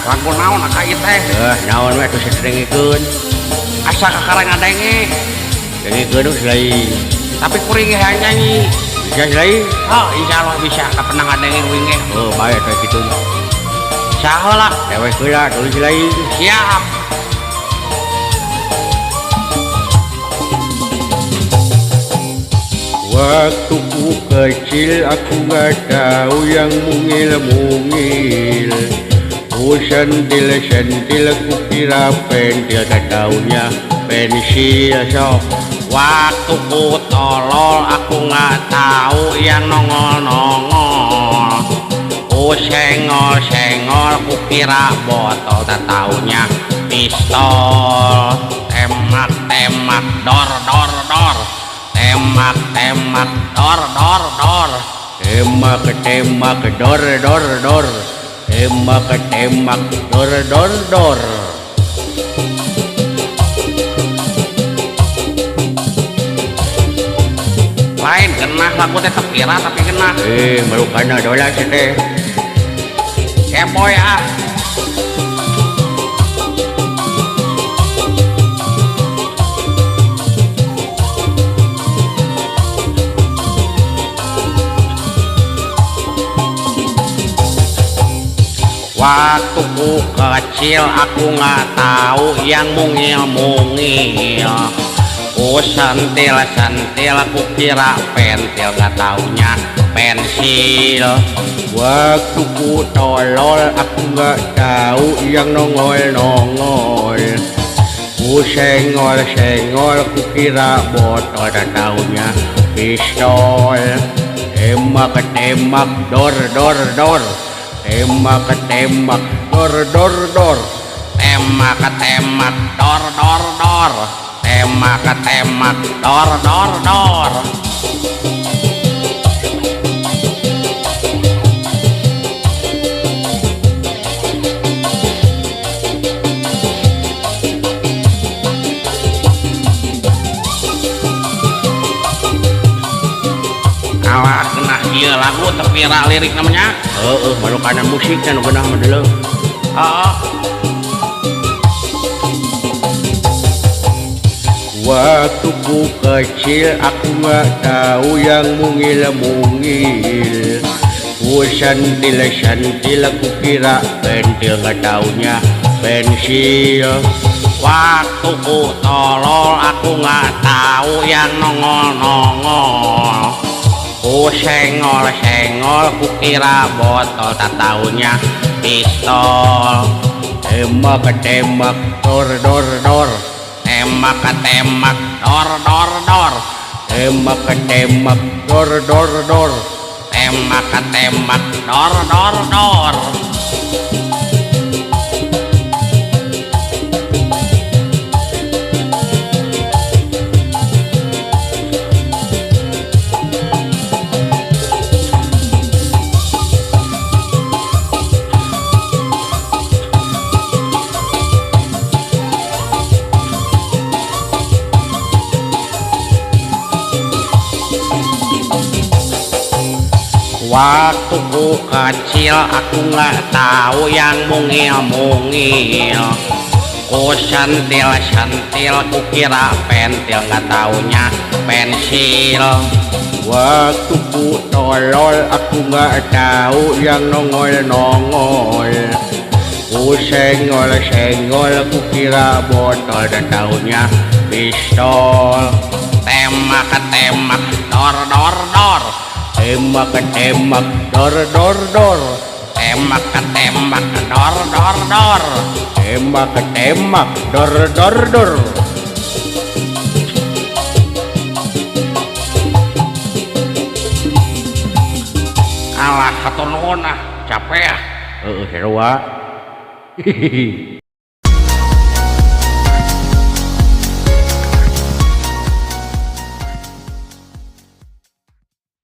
lagu naon aka ieu teh? Naon we atuh sadengikeun. Asa kakarang ngadenge. Dengikeun geus lain. Tapi kuring ge nyanyi. Bisa lain. Oh, insyaallah bisa kapenang ngadenge kuring ge. Oh, bae teh kitu. Saheula Dewe heula tulis lain. siap. Waktu ku kecil aku nggak tahu yang mungil-mungil. Ku sentil-sentil ku kira pentil, gak taunya pensil sok. Waktu ku tolol aku nggak tahu yang nongol-nongol. Ku senggol-senggol ku kira botol, tak taunya pistol. Tembak-tembak dor dor dor. Tembak-tembak dor dor dor. Tembak-tembak dor dor dor. Tembak-tembak dor dor dor. Lain genah lagu teh kira tapi genah. Marukana dola sih teh. Kepoy ah. Waktu ku kecil aku nggak tahu yang mungil-mungil. Ku sentil-sentil ku kira pentil, gak taunya pensil. Waktu ku tolol aku nggak tahu yang nongol-nongol. Ku senggol-senggol ku kira botol, tak taunya pistol. Tembak-tembak dor dor dor. Tembak-tembak dor dor dor. Tembak-tembak dor dor dor. Tembak-tembak dor dor dor. Alah genah ieu lagu tepira lirik namanya. Marukana musiknya nu geunah mah deuleu. Heeh. Waktu ku kecil aku nggak tahu yang mungil-mungil. Ku sentil-sentil ku kira pentil, gak taunya pensil. Waktu ku tolol aku nggak tahu yang nongol-nongol. Ku senggol-senggol ku kira botol, tak taunya pistol. Tembak-tembak dor dor dor. Tembak-tembak dor dor dor. Tembak-tembak dor dor dor. Tembak-tembak dor dor dor. Waktu ku kecil aku nggak tahu yang mungil-mungil. Ku sentil-sentil ku kira pentil, gak taunya pensil. Waktu ku tolol aku nggak tahu yang nongol-nongol. Ku senggol-senggol ku kira botol, tak taunya pistol. Tembak-tembak dor dor dor. Tembak-tembak dor dor dor. Tembak-tembak dor dor dor. Tembak-tembak dor dor dor. Alah hatur nuhun ah, capek ah. Sarua. Hihihi.